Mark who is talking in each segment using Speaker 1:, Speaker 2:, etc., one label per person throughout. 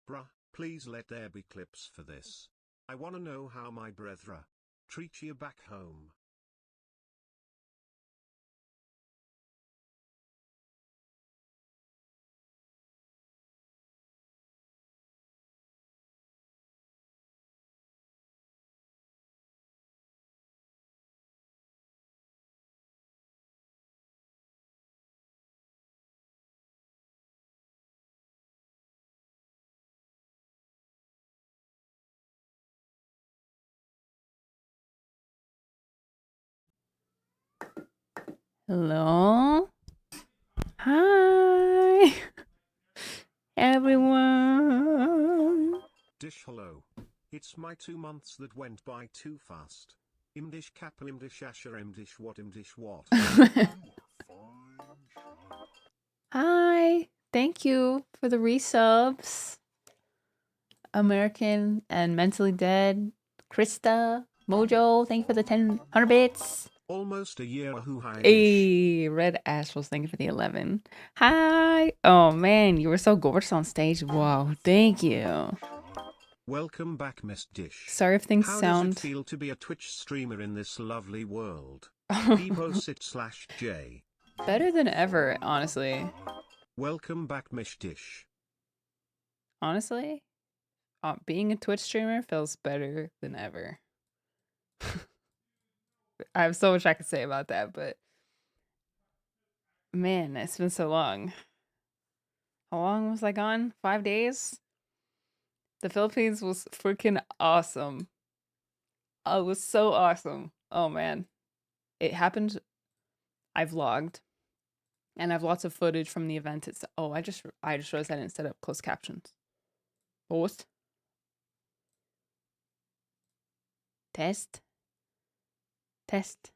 Speaker 1: Bruh, please let there be clips for this. I wanna know how my brethra treat you back home.
Speaker 2: Hello. Hi, everyone.
Speaker 1: Dish hello. It's my 2 months that went by too fast. Imdish kappa imdish asher imdish what imdish what.
Speaker 2: Hi. Thank you for the resubs. American and Mentally Dead. Krista. Mojo. Thank you for the 100 bits.
Speaker 1: Almost a year who hi dish.
Speaker 2: Hey, Red Astros. Thank you for the 11. Hi. Oh, man. You were so gorgeous on stage. Wow. Thank you.
Speaker 1: Welcome back, Miss Dish.
Speaker 2: Sorry if things
Speaker 1: How
Speaker 2: sound...
Speaker 1: does it feel to be a Twitch streamer in this lovely world? Peepo/J.
Speaker 2: Better than ever, honestly.
Speaker 1: Welcome back, Miss Dish.
Speaker 2: Honestly, being a Twitch streamer feels better than ever. I have so much I could say about that, but man, it's been so long. How long was I gone? 5 days? The Philippines was freaking awesome. Oh, it was so awesome. Oh man. It happened. I vlogged and I have lots of footage from the event. It's I just realized I didn't set up closed captions. What? Test. Test.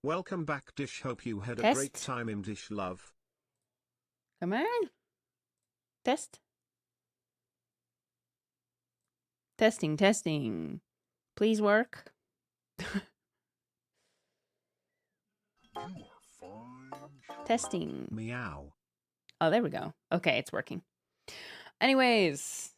Speaker 1: Welcome back, Dish. Hope you had a
Speaker 2: Test.
Speaker 1: great time in Dish Love.
Speaker 2: Come on. Test. Testing, testing. Please work. Testing.
Speaker 1: Meow.
Speaker 2: Oh, there we go. Okay, it's working. Anyways,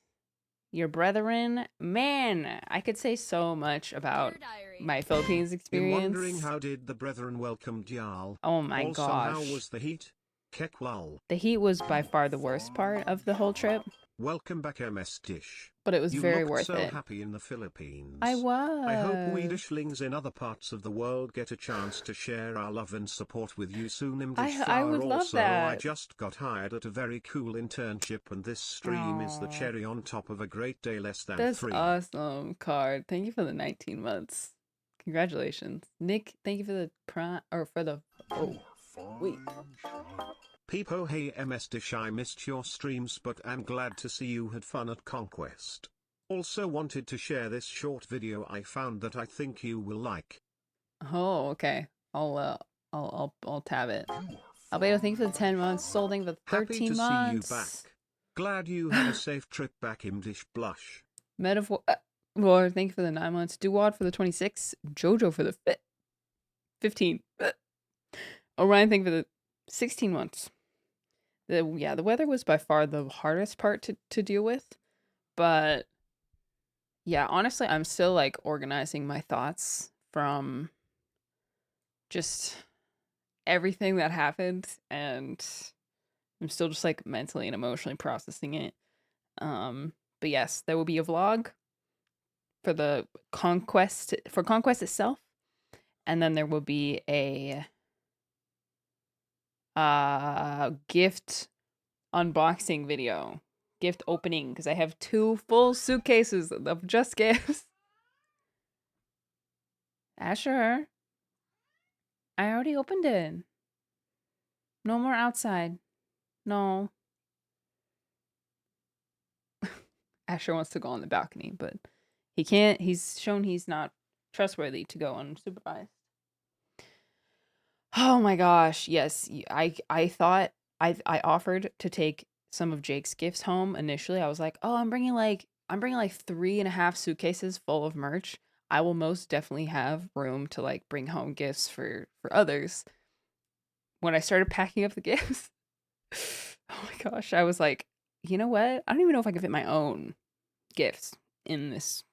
Speaker 2: your brethren, man, I could say so much about my Philippines experience.
Speaker 1: Been wondering how did the brethren welcome y'all?
Speaker 2: Oh my
Speaker 1: also,
Speaker 2: gosh.
Speaker 1: how was the heat? Kekwal.
Speaker 2: The heat was by far the worst part of the whole trip.
Speaker 1: Welcome back, MS Dish.
Speaker 2: But it was
Speaker 1: you
Speaker 2: very
Speaker 1: looked
Speaker 2: worth
Speaker 1: so
Speaker 2: it.
Speaker 1: happy in the Philippines.
Speaker 2: I was.
Speaker 1: I hope we Dishlings in other parts of the world get a chance to share our love and support with you soon.
Speaker 2: I would love that.
Speaker 1: I just got hired at a very cool internship, and this stream is the cherry on top of a great day. Less than
Speaker 2: That's
Speaker 1: 3.
Speaker 2: awesome, Card. Thank you for the 19 months. Congratulations. Nick, thank you for the wait.
Speaker 1: Peepo, hey MS Dish, I missed your streams, but I'm glad to see you had fun at Conquest. Also wanted to share this short video I found that I think you will like.
Speaker 2: Oh, okay. I'll tab it. Albedo, thank you for the 10 months. Soul, thank you for the 13 months.
Speaker 1: Happy to see you back. Glad you had a safe trip back, Dish Blush.
Speaker 2: Metaphor, War, thank you for the 9 months. Duwad for the 26. Jojo for the 15. Orion, thank you for the 16 months. The weather was by far the hardest part to deal with, but yeah, honestly, I'm still like organizing my thoughts from just everything that happened, and I'm still just like mentally and emotionally processing it. But yes, there will be a vlog for the Conquest itself, and then there will be a gift unboxing video, gift opening, because I have 2 full suitcases of just gifts. Asher, I already opened it. No more outside. No. Asher wants to go on the balcony, but he can't. He's shown he's not trustworthy to go unsupervised. Oh my gosh, yes. I thought I offered to take some of Jake's gifts home initially. I was like, oh, I'm bringing like 3.5 suitcases full of merch. I will most definitely have room to like bring home gifts for others. when I started packing up the gifts, oh my gosh, I was like, you know what? I don't even know if I can fit my own gifts in this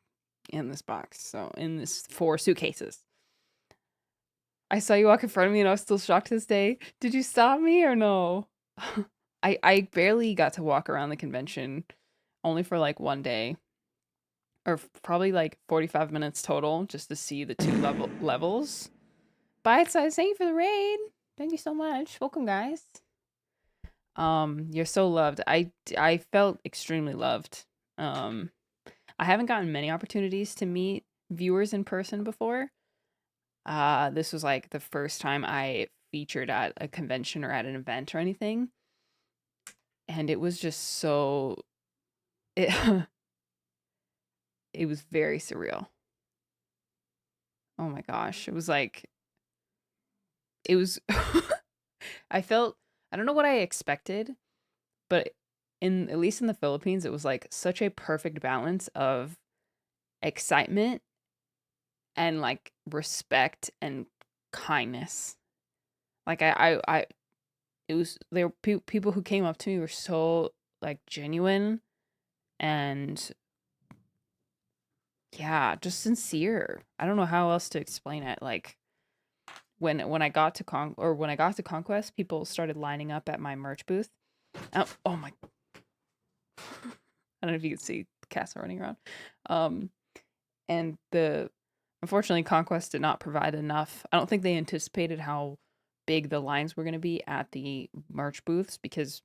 Speaker 2: box. So in this 4 suitcases. I saw you walk in front of me and I was still shocked to this day. Did you stop me or no? I barely got to walk around the convention only for like one day or probably like 45 minutes total just to see the two levels. Bite size, thank you for the raid. Thank you so much. Welcome, guys. You're so loved. I felt extremely loved. I haven't gotten many opportunities to meet viewers in person before. This was like the first time I featured at a convention or at an event or anything, and it was just so it it was very surreal. Oh my gosh, it was like it was I felt I don't know what I expected, but in at least in the Philippines, it was like such a perfect balance of excitement and like respect and kindness. Like I it was there were people who came up to me were so like genuine and yeah, just sincere. I don't know how else to explain it. Like when I got to when I got to Conquest, people started lining up at my merch booth. Oh my I don't know if you can see the castle running around. Um, and the unfortunately Conquest did not provide enough. I don't think they anticipated how big the lines were going to be at the merch booths because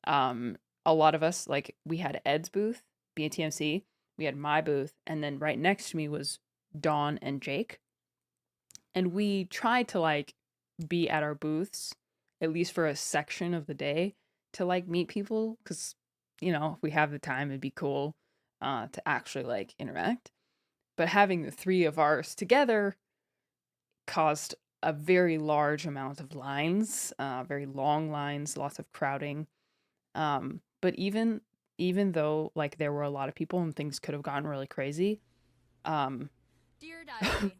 Speaker 2: a lot of us like we had Ed's booth, BNTMC, we had my booth, and then right next to me was Dawn and Jake. And we tried to like be at our booths at least for a section of the day to like meet people cuz you know, if we have the time it'd be cool to actually like interact. But having the three of ours together caused a very large amount of lines, very long lines, lots of crowding. But even though like there were a lot of people and things could have gotten really crazy, um,
Speaker 3: Dear Diary.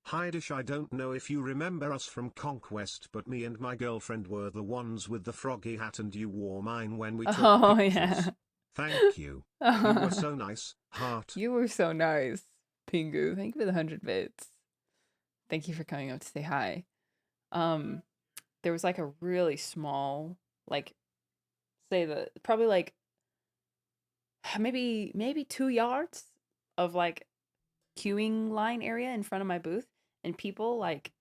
Speaker 1: Hi Dish, I don't know if you remember us from Conquest, but me and my girlfriend were the ones with the froggy hat and you wore mine when we took
Speaker 2: oh
Speaker 1: pictures.
Speaker 2: yeah,
Speaker 1: Thank you. You were so nice, heart.
Speaker 2: you were so nice, Pingu. Thank you for the 100 bits. Thank you for coming up to say hi. Um, there was like a really small, like, say the probably like maybe 2 yards of like queuing line area in front of my booth, and people like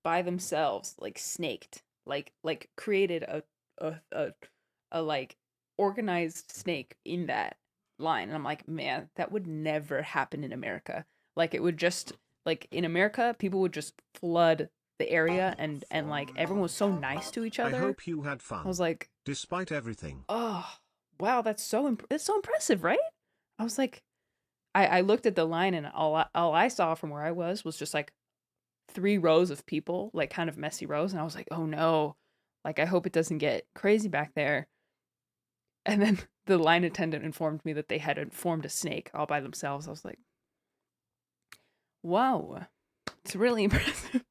Speaker 2: by themselves like snaked like created a like organized snake in that line, and I'm like, man, that would never happen in America. Like it would just like in America people would just flood the area, and like everyone was so nice to each
Speaker 1: I
Speaker 2: other.
Speaker 1: hope you had
Speaker 2: I
Speaker 1: fun,
Speaker 2: was like,
Speaker 1: despite everything.
Speaker 2: oh wow, that's that's so impressive, right? I was like, I looked at the line, and all I saw from where I was just like 3 rows of people, like kind of messy rows, and I was like, oh no, like I hope it doesn't get crazy back there. And then the line attendant informed me that they had formed a snake all by themselves. I was like, whoa, it's really impressive.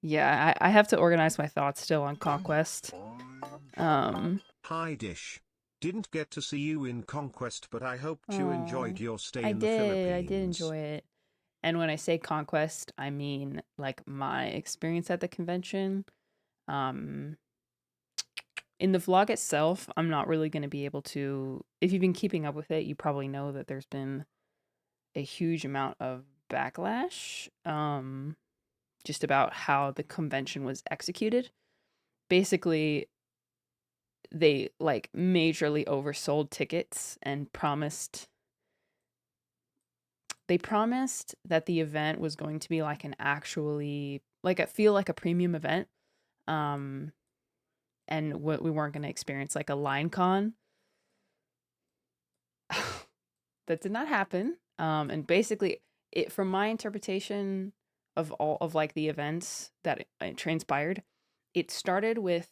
Speaker 2: Yeah, I have to organize my thoughts still on Conquest.
Speaker 1: Hi Dish. Didn't get to see you in Conquest, but I hoped you enjoyed your stay
Speaker 2: I
Speaker 1: in the
Speaker 2: did.
Speaker 1: Philippines.
Speaker 2: I did enjoy it. And when I say Conquest, I mean like my experience at the convention. Um, in the vlog itself, I'm not really going to be able to. If you've been keeping up with it, you probably know that there's been a huge amount of backlash just about how the convention was executed. Basically, they like majorly oversold tickets and promised that the event was going to be like an actually like I feel like a premium event. Um and what we weren't going to experience like a line con. That did not happen. And basically it from my interpretation of all of like the events that it transpired, it started with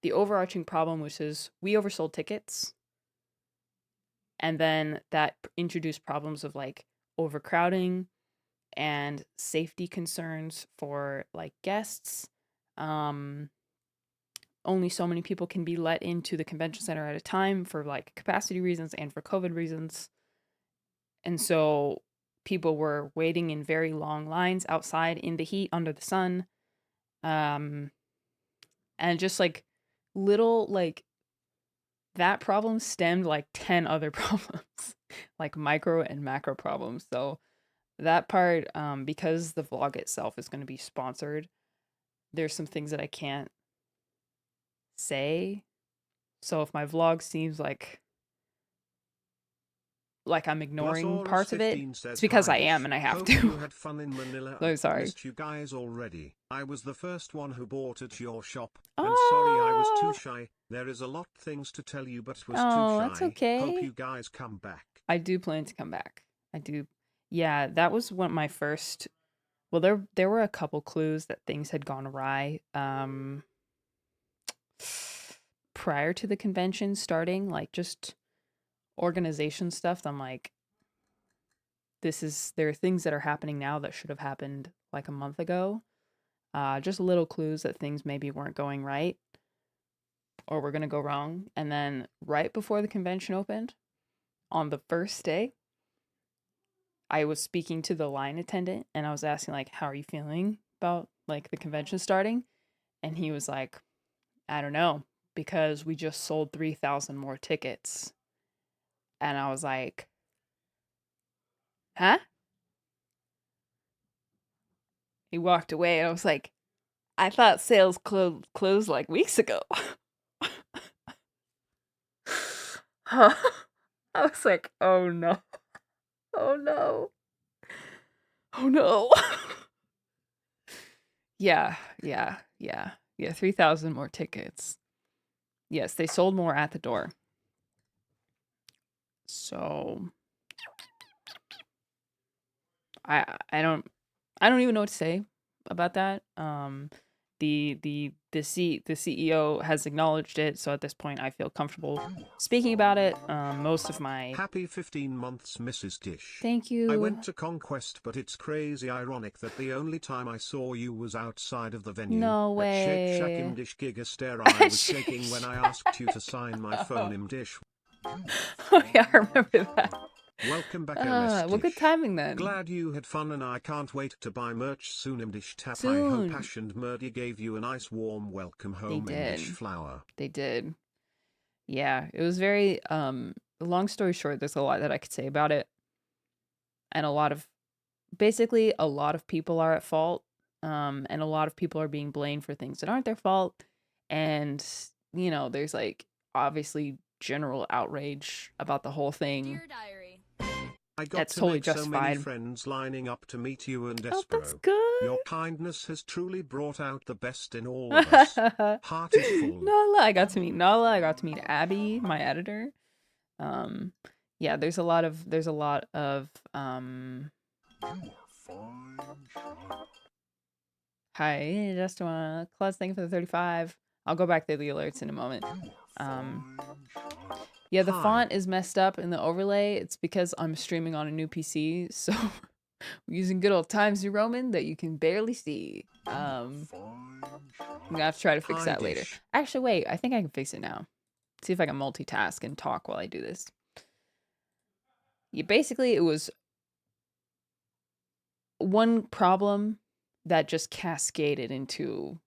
Speaker 2: the overarching problem, which is we oversold tickets, and then that introduced problems of like overcrowding and safety concerns for like guests. Only so many people can be let into the convention center at a time for like capacity reasons and for COVID reasons. And so people were waiting in very long lines outside in the heat under the sun. And just like little like that problem stemmed like 10 other problems, like micro and macro problems. So that part, because the vlog itself is going to be sponsored, there's some things that I can't say. So if my vlog seems like I'm ignoring parts of it, it's because I am and I have
Speaker 1: Hope
Speaker 2: to.
Speaker 1: You had fun in Manila.
Speaker 2: So sorry.
Speaker 1: Missed you guys already. I was the first one who bought at your shop. And sorry I was too shy. There is a lot things to tell you but was too shy.
Speaker 2: That's okay.
Speaker 1: Hope you guys come back.
Speaker 2: I do plan to come back. I do. Yeah, that was one my first. Well, there were a couple clues that things had gone awry. Prior to the convention starting, like just organization stuff. I'm like, there are things that are happening now that should have happened like a month ago. Just little clues that things maybe weren't going right or were gonna go wrong. And then right before the convention opened, on the first day, I was speaking to the line attendant and I was asking like, how are you feeling about like the convention starting? And he was like, I don't know, because we just sold 3,000 more tickets. And I was like, huh? He walked away and I was like, I thought sales closed like weeks ago. I was like, oh no. Oh no. Oh no. Yeah. 3,000 more tickets. Yes, they sold more at the door. So I don't even know what to say about that. The CEO has acknowledged it, so at this point I feel comfortable speaking about it. Most of my
Speaker 1: Happy 15 months, Mrs. Dish.
Speaker 2: Thank you.
Speaker 1: I went to Conquest, but it's crazy ironic that the only time I saw you was outside of the venue.
Speaker 2: No way.
Speaker 1: At Shake Shack im Dish Gigaster. I was shaking when I asked you to sign my phone im Dish.
Speaker 2: Oh yeah, I remember that.
Speaker 1: Welcome back, MS Dish.
Speaker 2: Well, good timing then.
Speaker 1: Glad you had fun and I can't wait to buy merch soon. Imdish Tap.
Speaker 2: Soon.
Speaker 1: I hope Ash and Murdy gave you a nice warm welcome home. Imdish Flower.
Speaker 2: They did. Yeah, it was very, long story short, there's a lot that I could say about it. And basically a lot of people are at fault. And a lot of people are being blamed for things that aren't their fault. And, you know, there's like obviously general outrage about the whole thing.
Speaker 3: Dear Diary.
Speaker 1: I got
Speaker 2: That's
Speaker 1: to
Speaker 2: totally
Speaker 1: make so many
Speaker 2: justified.
Speaker 1: friends lining up to meet you and
Speaker 2: Oh,
Speaker 1: Espro.
Speaker 2: that's good.
Speaker 1: Your kindness has truly brought out the best in all of us. Heart is full.
Speaker 2: Nala, I got to meet Nala. I got to meet Abby, my editor. Yeah, there's a lot of Hi, just wanna Claus, thank you for the 35. I'll go back to the alerts in a moment. Yeah, the font is messed up in the overlay. It's because I'm streaming on a new PC, so we're using good old Times New Roman that you can barely see. I'm gonna have to try to fix that later. Actually, wait, I think I can fix it now. See if I can multitask and talk while I do this. Yeah, basically, it was one problem that just cascaded into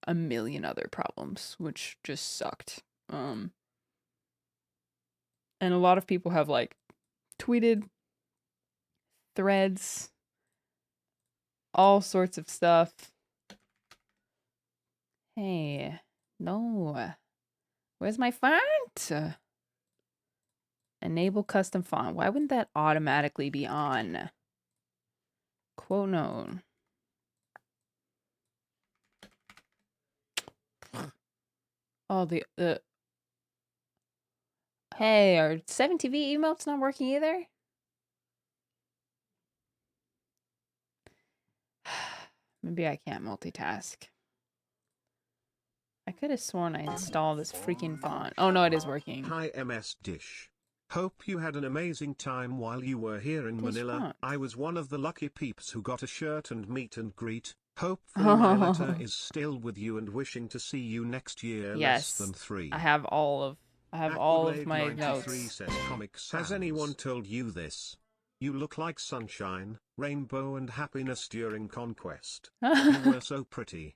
Speaker 2: a million other problems, which just sucked. And a lot of people have like tweeted, threads, all sorts of stuff. Hey, no. Where's my font? Enable custom font. Why wouldn't that automatically be on? Quote known. Oh, the Hey, are 7TV emotes not working either? Maybe I can't multitask. I could have sworn I installed this freaking font. Oh no, it is working.
Speaker 1: Hi MS Dish. Hope you had an amazing time while you were here in
Speaker 2: This
Speaker 1: Manila.
Speaker 2: font.
Speaker 1: I was one of the lucky peeps who got a shirt and meet and greet. Hopefully my letter is still with you and wishing to see you next year. Less than
Speaker 2: Yes.
Speaker 1: 3.
Speaker 2: I have all of my
Speaker 1: Aquablade93
Speaker 2: notes.
Speaker 1: says Comic Sans. Has anyone told you this? You look like sunshine, rainbow and happiness during Conquest. You were so pretty.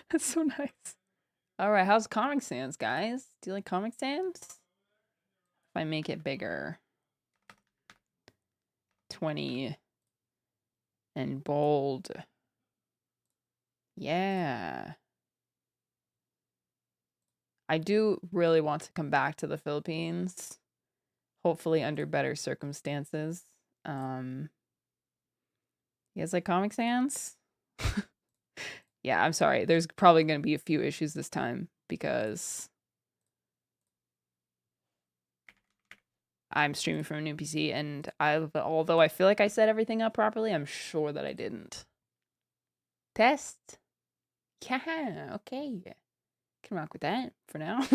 Speaker 2: That's so nice. All right, how's Comic Sans, guys? Do you like Comic Sans? If I make it bigger. 20 and bold. Yeah. I do really want to come back to the Philippines. Hopefully under better circumstances. You guys like Comic Sans? Yeah, I'm sorry. There's probably going to be a few issues this time because I'm streaming from a new PC, and although I feel like I set everything up properly, I'm sure that I didn't. Test? Yeah, okay. Can rock with that for now.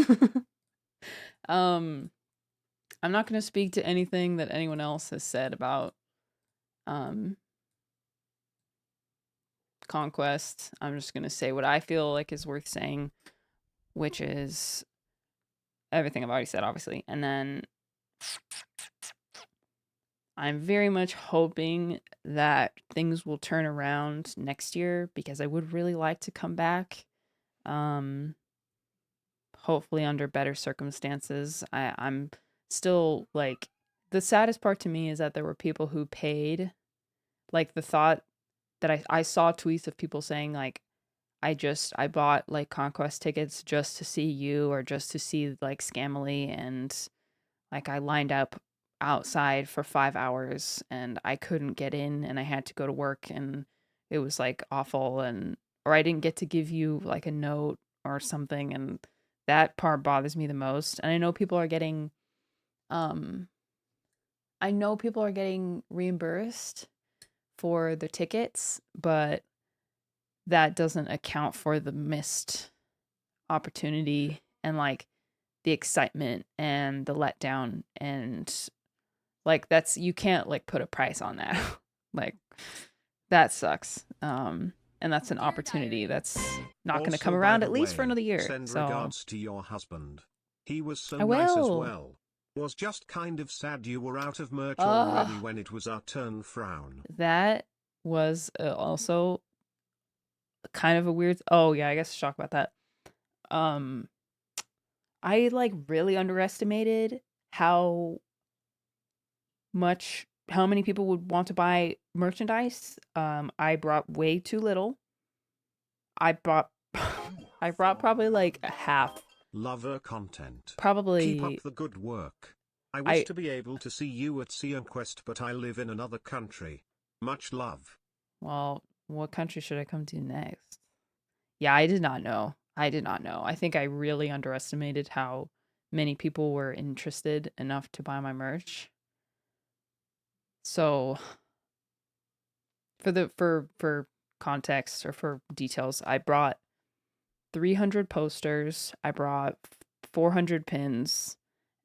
Speaker 2: I'm not going to speak to anything that anyone else has said about Conquest. I'm just going to say what I feel like is worth saying, which is everything I've already said, obviously. And then I'm very much hoping that things will turn around next year because I would really like to come back. Hopefully under better circumstances. I'm still like, the saddest part to me is that there were people who paid, like the thought that I saw tweets of people saying like, I bought like Conquest tickets just to see you or just to see like Scamily, and like I lined up outside for 5 hours and I couldn't get in and I had to go to work and it was like awful, and or I didn't get to give you like a note or something, and that part bothers me the most. And I know people are getting reimbursed for their tickets, but that doesn't account for the missed opportunity and like the excitement and the letdown, and like that's, you can't like put a price on that. Like that sucks. And that's an opportunity that's not going to come
Speaker 1: Also, by
Speaker 2: around
Speaker 1: the
Speaker 2: at least for
Speaker 1: way,
Speaker 2: another year.
Speaker 1: send
Speaker 2: So
Speaker 1: regards to your husband. He was so
Speaker 2: I
Speaker 1: nice as
Speaker 2: will.
Speaker 1: well. Was just kind of sad you were out of merch
Speaker 2: Uh,
Speaker 1: already when it was our turn. Frown.
Speaker 2: that was also kind of a weird. Oh yeah, I guess shock about that. I like really underestimated how many people would want to buy merchandise. I brought way too little. I brought I brought probably like a half.
Speaker 1: Lover content. Keep up
Speaker 2: Probably
Speaker 1: the good work. I wish
Speaker 2: I
Speaker 1: to be able to see you at Conquest, but I live in another country. Much love.
Speaker 2: well, what country should I come to next? Yeah, I did not know. I did not know. I think I really underestimated how many people were interested enough to buy my merch. So for context or for details, I brought 300 posters, I brought 400 pins,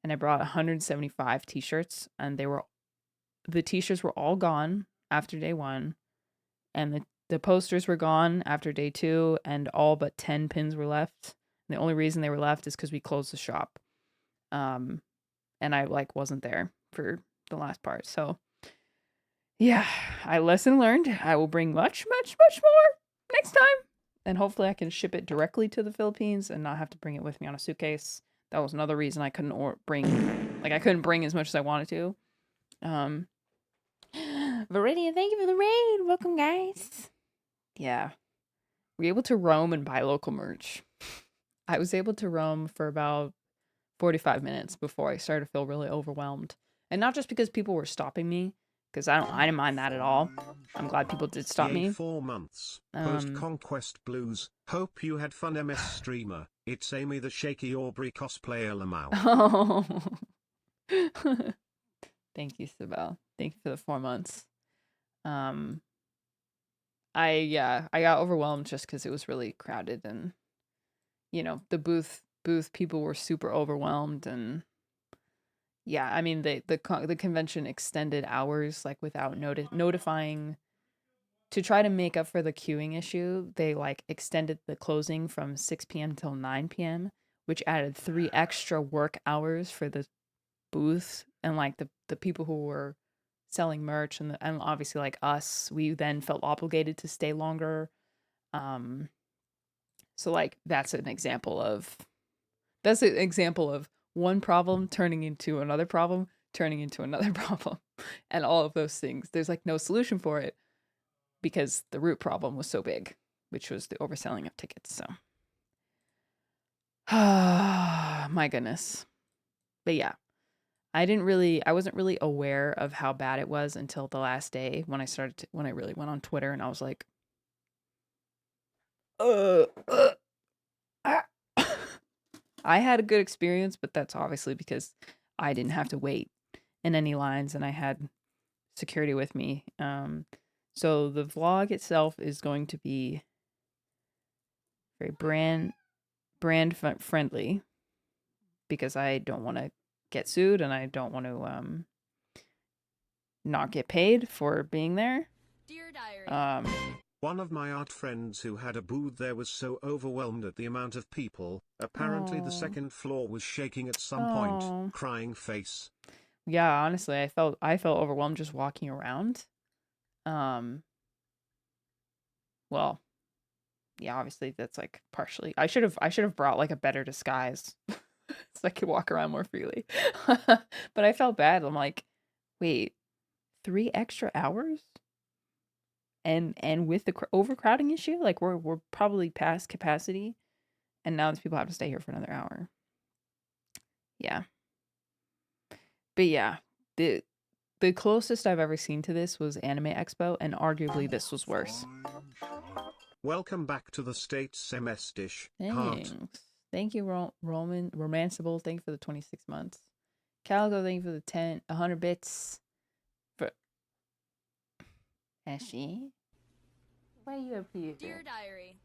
Speaker 2: and I brought 175 t-shirts, and the t-shirts were all gone after day 1, and the posters were gone after day 2, and all but 10 pins were left. And the only reason they were left is because we closed the shop. And I like wasn't there for the last part. So yeah, lesson learned. I will bring much, much, much more next time. And hopefully I can ship it directly to the Philippines and not have to bring it with me on a suitcase. That was another reason I couldn't I couldn't bring as much as I wanted to. Viridian, thank you for the raid. Welcome, guys. Yeah. We're able to roam and buy local merch. I was able to roam for about 45 minutes before I started to feel really overwhelmed. And not just because people were stopping me, because I didn't mind that at all. I'm glad people did stop me.
Speaker 1: 4 months. Post-Conquest Blues. Hope you had fun, MS streamer. It's Amy the Shaky Aubrey cosplayer Lamau.
Speaker 2: Oh. Thank you, Sibel. Thank you for the 4 months. I got overwhelmed just because it was really crowded, and the booth people were super overwhelmed, and Yeah, I mean the convention extended hours like without notifying to try to make up for the queuing issue. They like extended the closing from 6 p.m. till 9 p.m., which added 3 extra work hours for the booths and like the people who were selling merch and obviously like us, we then felt obligated to stay longer. Um, so like that's an example of one problem turning into another problem, turning into another problem. And all of those things, there's like no solution for it because the root problem was so big, which was the overselling of tickets. So, my goodness. But yeah, I wasn't really aware of how bad it was until the last day when when I really went on Twitter and I was like, uh, uh ah. I had a good experience, but that's obviously because I didn't have to wait in any lines and I had security with me. So the vlog itself is going to be very brand friendly because I don't want to get sued and I don't want to not get paid for being there.
Speaker 3: Dear Diary.
Speaker 1: One of my art friends who had a booth there was so overwhelmed at the amount of people, apparently the
Speaker 2: Aw.
Speaker 1: second floor was shaking at some
Speaker 2: Aw.
Speaker 1: point, crying face.
Speaker 2: Yeah, honestly, I felt overwhelmed just walking around. Well, yeah, obviously that's like partially. I should have brought like a better disguise so I could walk around more freely. But I felt bad. I'm like, wait, 3 extra hours? And with the overcrowding issue, like we're probably past capacity, and now these people have to stay here for another hour. Yeah, but yeah, the closest I've ever seen to this was Anime Expo, and arguably this was worse.
Speaker 1: Welcome back to the States, MS Dish. Heart.
Speaker 2: Thanks. Thank you, Roman Romanceable. Thank you for the 26 months. Calico, thank you for the 100 bits. For Ashy, why are you up here?
Speaker 3: Dear Diary.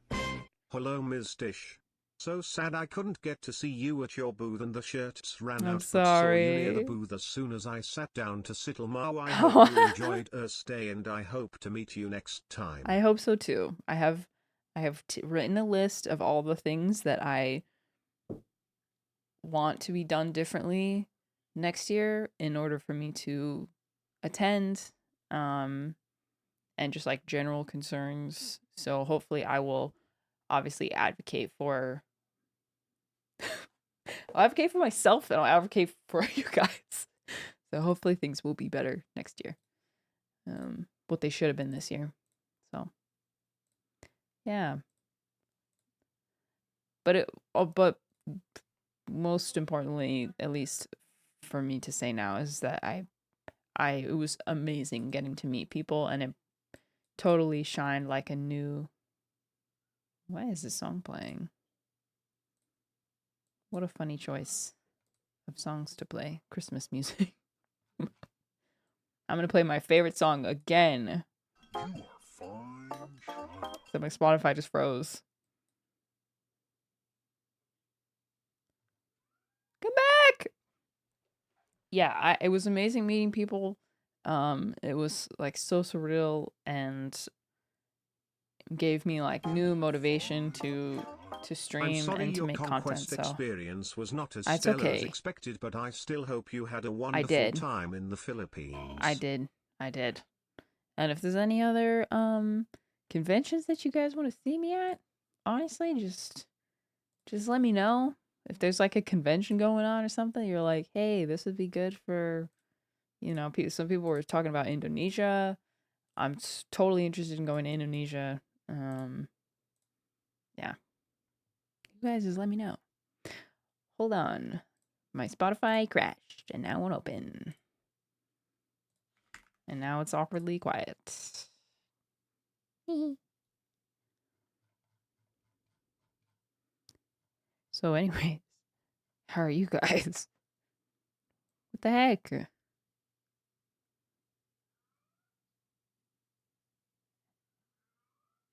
Speaker 1: Hello, Ms. Dish. So sad I couldn't get to see you at your booth and the shirts ran
Speaker 2: I'm
Speaker 1: out, but saw you near the
Speaker 2: sorry.
Speaker 1: booth as soon as I sat down to Sittlemau. I hope you enjoyed your stay and I hope to meet you next time.
Speaker 2: I hope so too. I have written a list of all the things that I want to be done differently next year in order for me to attend, and just like general concerns. So hopefully I will obviously advocate for I'll advocate for myself and I'll advocate for you guys. So hopefully things will be better next year. What they should have been this year. So yeah. But most importantly, at least for me to say now, is that it was amazing getting to meet people, and it totally shined like a new. Why is this song playing? What a funny choice of songs to play. Christmas music. I'm gonna play my favorite song again. You are fine. So my Spotify just froze. Come back. Yeah, it was amazing meeting people. It was like so surreal and gave me like new motivation to
Speaker 1: I'm
Speaker 2: stream
Speaker 1: sorry
Speaker 2: and to
Speaker 1: your
Speaker 2: make
Speaker 1: Conquest
Speaker 2: content. So
Speaker 1: experience was not as
Speaker 2: it's
Speaker 1: stellar as
Speaker 2: okay.
Speaker 1: expected, but I still hope you had a
Speaker 2: I
Speaker 1: wonderful
Speaker 2: did.
Speaker 1: time in the Philippines.
Speaker 2: I did. And if there's any other conventions that you guys want to see me at, honestly, just let me know. If there's like a convention going on or something, you're like, hey, this would be good for, some people were talking about Indonesia. I'm totally interested in going to Indonesia. Yeah. You guys just let me know. Hold on. My Spotify crashed and now it won't open. And now it's awkwardly quiet. So, anyways, how are you guys? What the heck?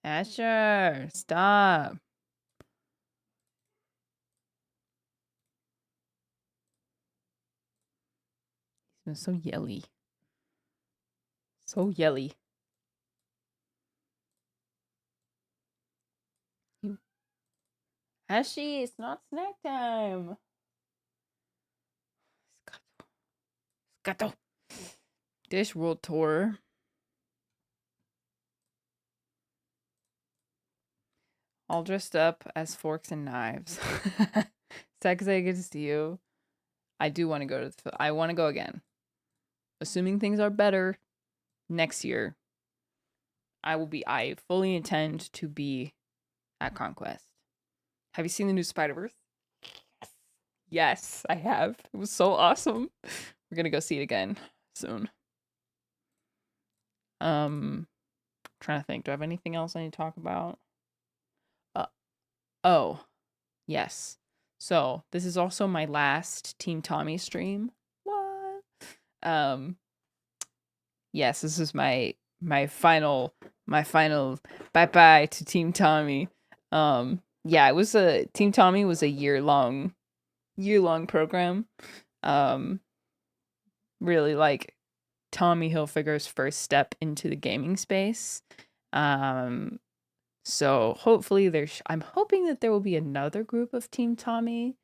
Speaker 2: Asher, stop. It's so yelly. So yelly. Ashy, it's not snack time. Scato. Dish World Tour. All dressed up as forks and knives. Sad because I get to see you. I do want to go to I want to go again. Assuming things are better next year, I fully intend to be at Conquest. Have you seen the new Spider-Verse? Yes, I have. It was so awesome. We're gonna go see it again soon. Trying to think. Do I have anything else I need to talk about? Oh, yes. So this is also my last Team Tommy stream. What? Yes, this is my final bye-bye to Team Tommy. Yeah, it was Team Tommy was a year-long program. Really like Tommy Hilfiger's first step into the gaming space. So hopefully I'm hoping that there will be another group of Team Tommy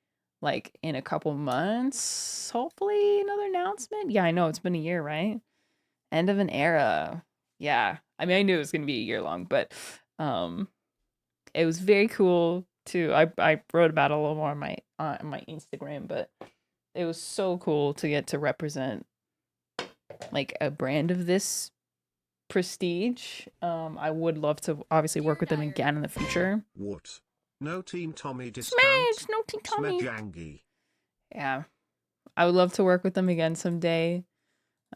Speaker 2: like in a couple months. Hopefully another announcement. Yeah, I know it's been a year, right? End of an era. Yeah. I mean, I knew it was going to be a year long, but it was very cool too. I wrote about it a little more on my Instagram, but it was so cool to get to represent like a brand of this prestige. I would love to obviously work with them again in the future.
Speaker 1: What? No Team Tommy discount?
Speaker 2: Smash! No Team Tommy.
Speaker 1: Smajangy.
Speaker 2: Yeah. I would love to work with them again someday.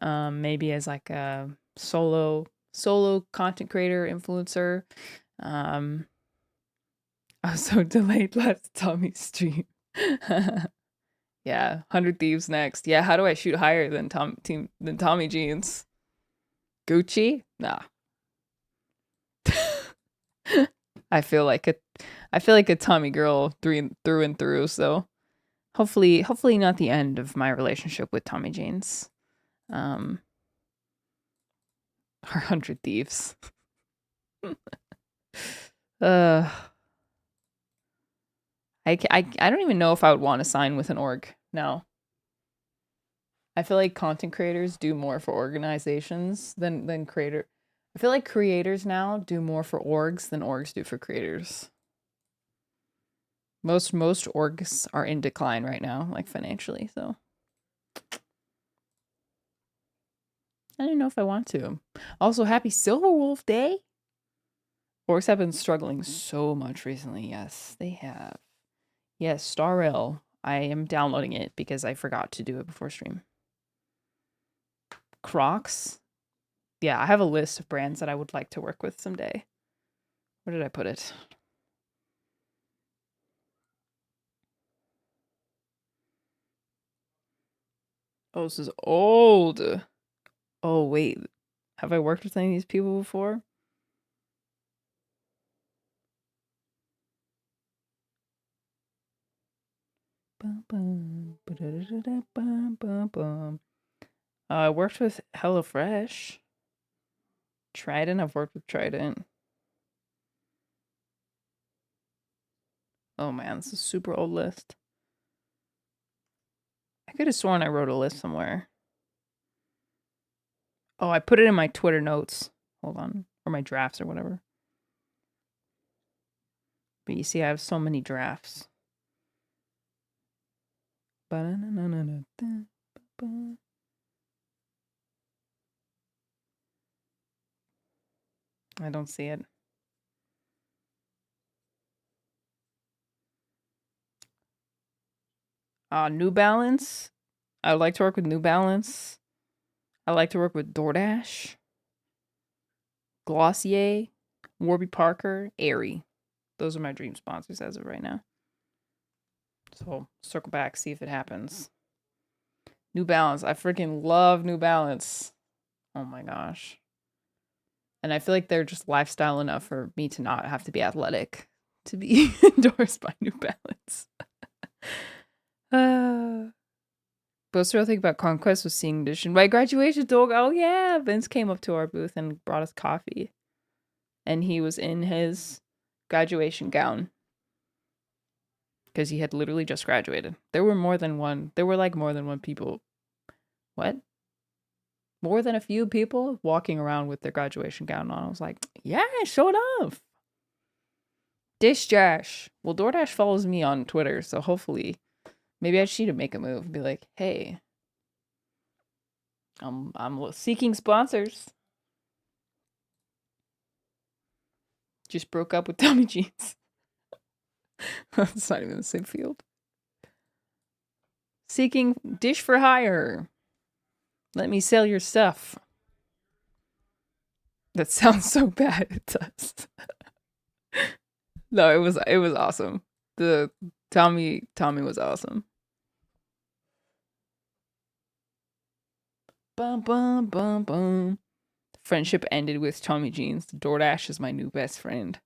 Speaker 2: Maybe as like a solo content creator, influencer. I was so delayed last Tommy stream. Yeah, 100 Thieves next. Yeah, how do I shoot higher than Tommy Jeans? Gucci? Nah. I feel like a Tommy girl through and through, so hopefully not the end of my relationship with Tommy Jeans. Our 100 Thieves. I don't even know if I would want to sign with an org now. I feel like content creators do more for organizations than creator. I feel like creators now do more for orgs than orgs do for creators. Most orgs are in decline right now, like financially, so I don't know if I want to. Also, happy Silver Wolf Day. Orgs have been struggling so much recently. Yes, they have. Yes, Star Rail. I am downloading it because I forgot to do it before stream. Crocs. Yeah, I have a list of brands that I would like to work with someday. Where did I put it? Oh, this is old. Oh, wait. Have I worked with any of these people before? I worked with HelloFresh. Trident. I've worked with Trident. Oh man, this is a super old list. I could have sworn I wrote a list somewhere. Oh, I put it in my Twitter notes. Hold on. Or my drafts or whatever. But you see, I have so many drafts. I don't see it. New Balance. I would like to work with New Balance. I like to work with DoorDash, Glossier, Warby Parker, Aerie. Those are my dream sponsors as of right now. So circle back, see if it happens. New Balance. I freaking love New Balance. Oh my gosh. And I feel like they're just lifestyle enough for me to not have to be athletic to be endorsed by New Balance. But what's the real thing about Conquest was seeing Dish and my graduation dog. Oh yeah, Vince came up to our booth and brought us coffee, and he was in his graduation gown because he had literally just graduated. There were more than one. There were like more than one people. What? More than a few people walking around with their graduation gown on. I was like, yeah, show enough. Dish Dash. Well, DoorDash follows me on Twitter, so hopefully, maybe I should make a move. Be like, hey, I'm seeking sponsors. Just broke up with Tommy Jeans. It's not even the same field. Seeking dish for hire. Let me sell your stuff. That sounds so bad. It does. No, it was awesome. The Tommy was awesome. Bum bum bum bum. Friendship ended with Tommy Jeans. DoorDash is my new best friend.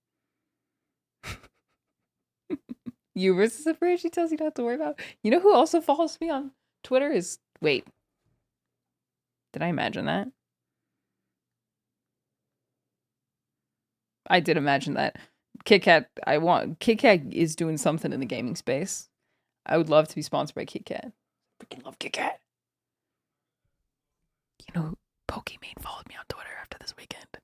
Speaker 2: You versus a bridge she tells you not to worry about. You know who also follows me on Twitter is wait. Did I imagine that? I did imagine that. Kit Kat is doing something in the gaming space. I would love to be sponsored by Kit Kat. Freaking love Kit Kat. You know, Pokimane followed me on Twitter after this weekend.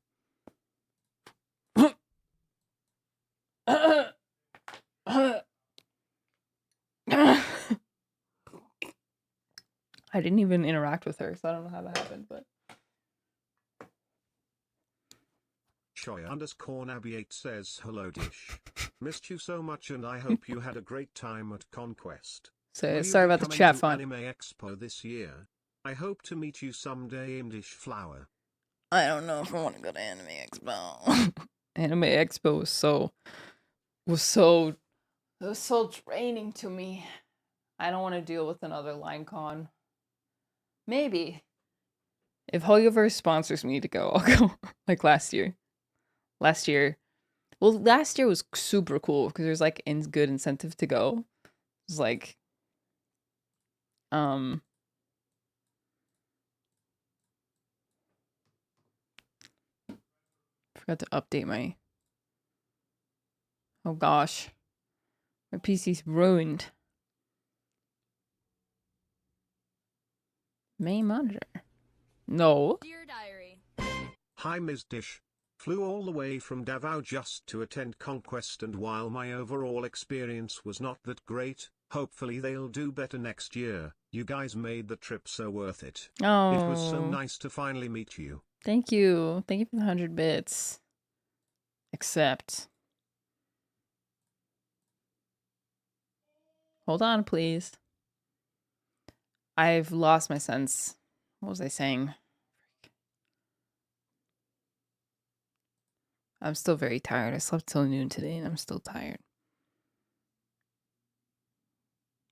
Speaker 2: I didn't even interact with her, so I don't know how that happened, but
Speaker 1: Shoya_Nabi8 says hello Dish. Missed you so much and I hope you had a great time at Conquest.
Speaker 2: so sorry about the chat font.
Speaker 1: Anime Expo this year. I hope to meet you someday in Dish Flower.
Speaker 2: I don't know if I want to go to Anime Expo. Anime Expo was so draining to me. I don't want to deal with another line con. Maybe if Hoyoverse sponsors me to go, I'll go. Like last year. Last year was super cool because there's like good incentive to go. It was like, forgot to update my. Oh gosh, my PC's ruined. Main monitor. No.
Speaker 3: Dear Diary.
Speaker 1: Hi Ms. Dish. Flew all the way from Davao just to attend Conquest, and while my overall experience was not that great, hopefully they'll do better next year. You guys made the trip so worth it.
Speaker 2: Oh.
Speaker 1: It was so nice to finally meet you.
Speaker 2: Thank you. Thank you for the 100 bits. Except. Hold on, please. I've lost my sense. What was I saying? I'm still very tired. I slept till noon today and I'm still tired.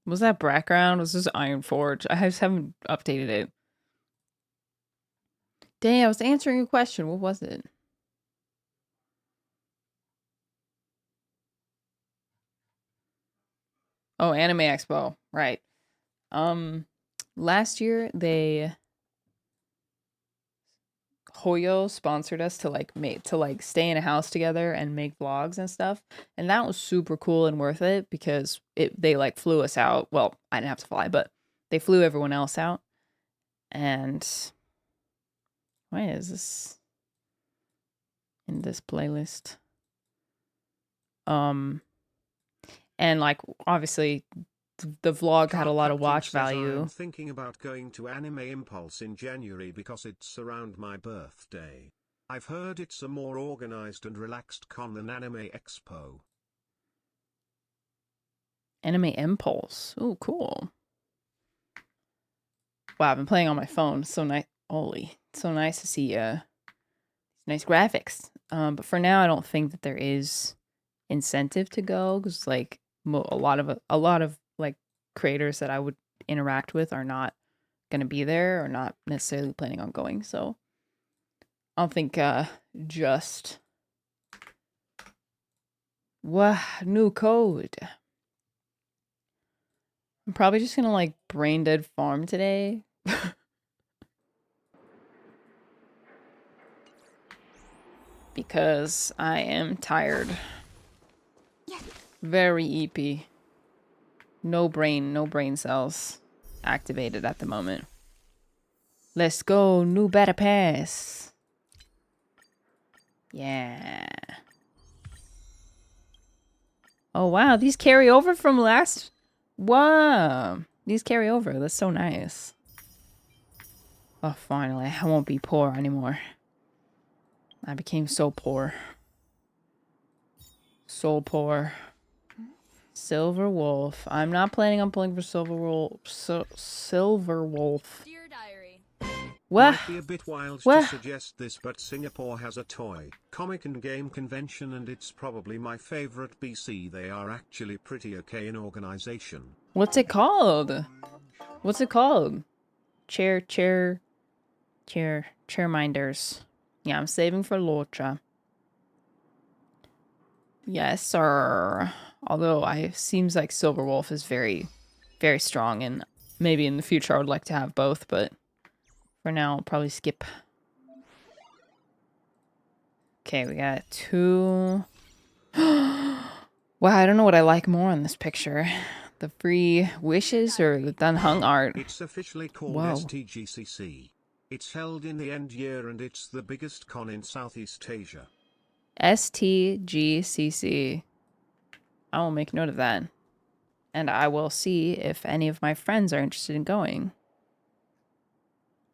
Speaker 2: Was that background? Was this Iron Forge? I just haven't updated it. Dang, I was answering a question. What was it? Oh, Anime Expo. Right. Last year Hoyo sponsored us to stay in a house together and make vlogs and stuff, and that was super cool and worth it because they like flew us out. Well, I didn't have to fly, but they flew everyone else out. And why is this in this playlist? And like obviously the vlog had a lot of watch value.
Speaker 1: I'm thinking about going to Anime Impulse in January because it's around my birthday. I've heard it's a more organized and relaxed con than Anime Expo.
Speaker 2: Anime Impulse. Oh, cool. Wow, I've been playing on my phone. So nice. Holy, so nice to see nice graphics. But for now, I don't think that there is incentive to go because like a lot of like creators that I would interact with are not going to be there or not necessarily planning on going. So I don't think just new code. I'm probably just gonna like brain dead farm today. Because I am tired. Very EP. No brain cells activated at the moment. Let's go, new battle pass. Yeah. Oh wow, these carry over from last. Wow, these carry over. That's so nice. Oh, finally, I won't be poor anymore. I became so poor. So poor. Silver Wolf. I'm not planning on pulling for Silver Wolf. Silver Wolf.
Speaker 3: Dear Diary.
Speaker 2: What?
Speaker 1: Might be a bit wild to
Speaker 2: What?
Speaker 1: suggest this, but Singapore has a toy, comic and game convention, and it's probably my favorite BC. They are actually pretty okay in organization.
Speaker 2: What's it called? What's it called? Chairminders. Yeah, I'm saving for Locha. Yes, sir. Although seems like Silver Wolf is very, very strong, and maybe in the future I would like to have both, but for now I'll probably skip. Okay, we got 2. Wow, I don't know what I like more on this picture. The free wishes or the done hung art.
Speaker 1: It's officially called
Speaker 2: Whoa.
Speaker 1: STGCC. It's held in the end year and it's the biggest con in Southeast Asia.
Speaker 2: STGCC. I will make note of that. And I will see if any of my friends are interested in going.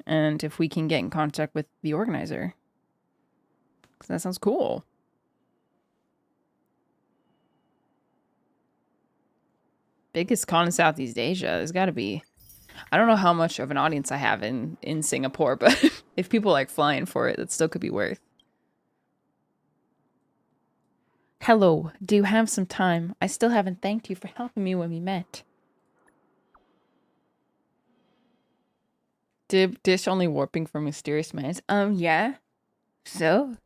Speaker 2: And if we can get in contact with the organizer. Because that sounds cool. Biggest con in Southeast Asia. There's got to be. I don't know how much of an audience I have in Singapore, but if people like flying for it, that still could be worth. Hello, do you have some time? I still haven't thanked you for helping me when we met. Dish only warping for mysterious minds. Yeah. So.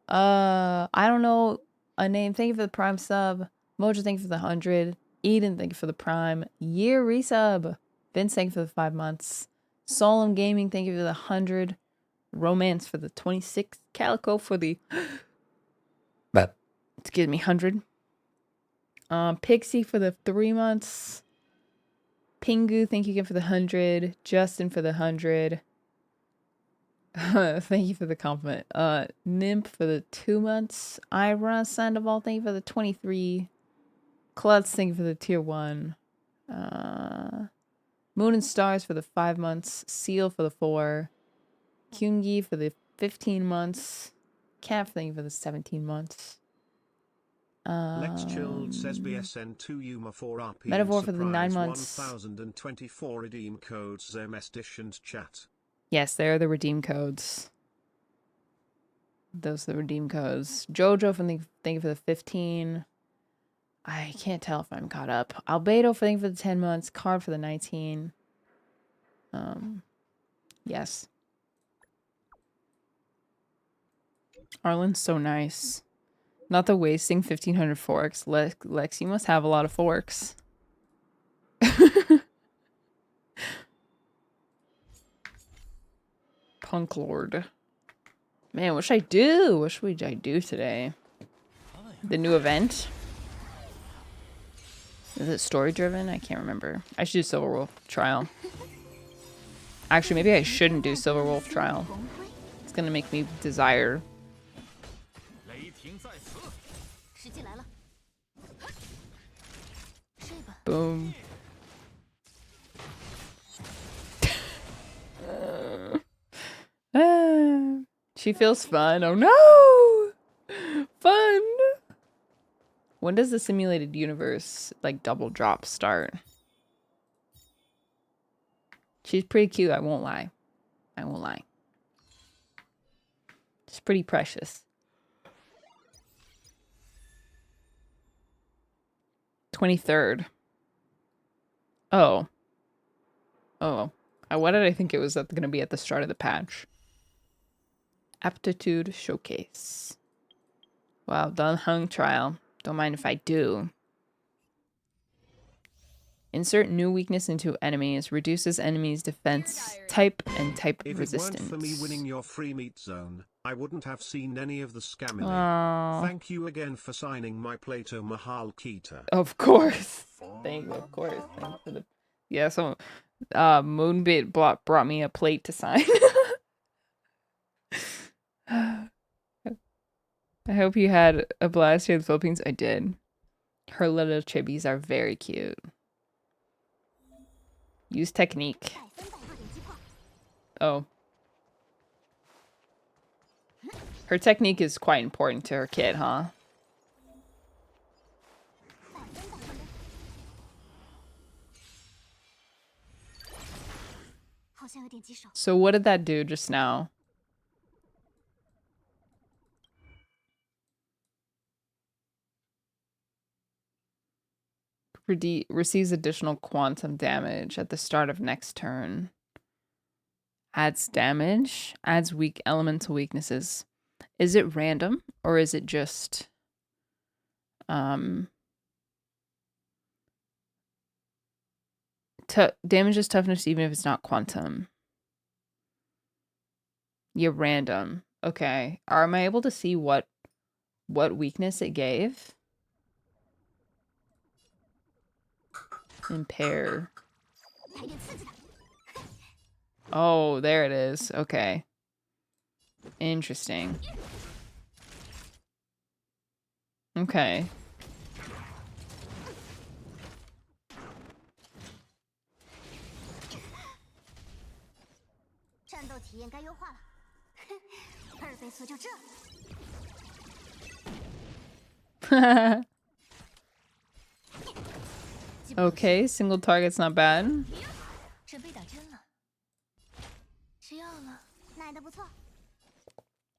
Speaker 2: I don't know a name. Thank you for the prime sub. Mojo, thank you for the 100. Eden, thank you for the prime. Year resub. Vince, thank you for the 5 months. Solemn Gaming, thank you for the 100. Romance for the 26. Calico for the excuse me, 100. Pixie for the 3 months. Pingu, thank you again for the 100. Justin for the 100. Thank you for the compliment. Nymph for the 2 months. Ira Sandoval, thank you for the 23. Klutz, thank you for the tier 1. Moon and Stars for the 5 months. Seal for the 4. Kyungi for the 15 months. Cap, thank you for the 17 months.
Speaker 1: Lex Chilled says BSN2 Yuma 4RP
Speaker 2: Metaphor for the 9 months.
Speaker 1: 1024 redeem codes MS Dish and chat.
Speaker 2: Yes, there are the redeem codes. Those are the redeem codes. Jojo for thank you for the 15. I can't tell if I'm caught up. Albedo for thank you for the 10 months. Card for the 19. Yes. Arlen's so nice. Not the wasting 1500 forks. Lex, you must have a lot of forks. Punk Lord. Man, what should I do? What should I do today? The new event? Is it story driven? I can't remember. I should do Silver Wolf Trial. Actually, maybe I shouldn't do Silver Wolf Trial. It's gonna make me desire. Boom. She feels fun. Oh no! Fun! When does the simulated universe, like, double drop start? She's pretty cute, I won't lie. I won't lie. She's pretty precious. 23rd. Oh. Oh. Why did I think it was going to be at the start of the patch? Aptitude Showcase. Wow, done hung trial. Don't mind if I do. Insert new weakness into enemies. Reduces enemies' defense type and type
Speaker 1: If
Speaker 2: resistance.
Speaker 1: it weren't for me winning your free meat zone, I wouldn't have seen any of the scamming.
Speaker 2: Aww.
Speaker 1: Thank you again for signing my Plato Mahal Kita.
Speaker 2: Of course. Thank you, of course. Thank you for the... Yeah, so Moonbit brought me a plate to sign. I hope you had a blast here in the Philippines. I did. Her little chibis are very cute. Use technique. Oh. Her technique is quite important to her kid, huh? So what did that do just now? Receives additional quantum damage at the start of next turn. Adds damage. Adds weak elemental weaknesses. Is it random or is it just damages toughness even if it's not quantum? Yeah, random. Okay. Am I able to see what weakness it gave? Impair. Oh, there it is. Okay. Interesting. Okay. Okay, single target's not bad.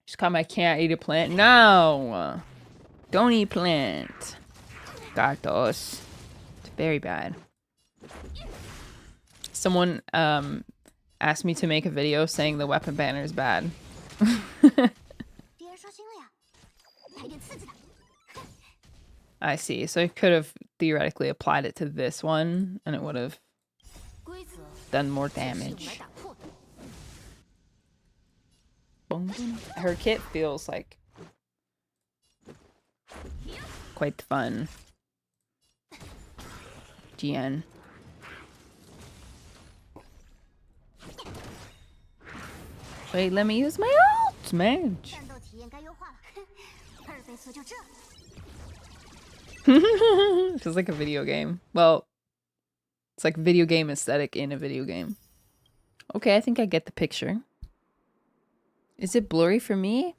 Speaker 2: Just comment I can't eat a plant. No! Don't eat plant. Gatos. It's very bad. Someone asked me to make a video saying the weapon banner is bad. I see. So I could have theoretically applied it to this one and it would have done more damage. Her kit feels like quite fun. GN. Wait, let me use my ult, man. Feels like a video game. Well, it's like video game aesthetic in a video game. Okay, I think I get the picture. Is it blurry for me?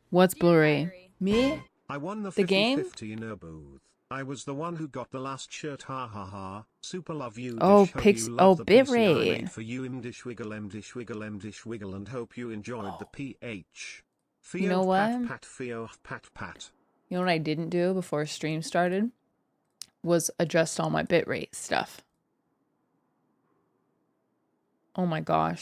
Speaker 2: What's blurry? Me?
Speaker 1: I won the
Speaker 2: game?
Speaker 1: 50-50 in a booth. I was the one who got the last shirt. Ha ha ha. Super love you.
Speaker 2: Oh,
Speaker 1: pics.
Speaker 2: Oh, bitrate.
Speaker 1: For you, mdish wiggle, and hope you enjoyed the PH.
Speaker 2: You know what?
Speaker 1: Pat.
Speaker 2: You know what I didn't do before stream started? Was adjust all my bitrate stuff. Oh my gosh.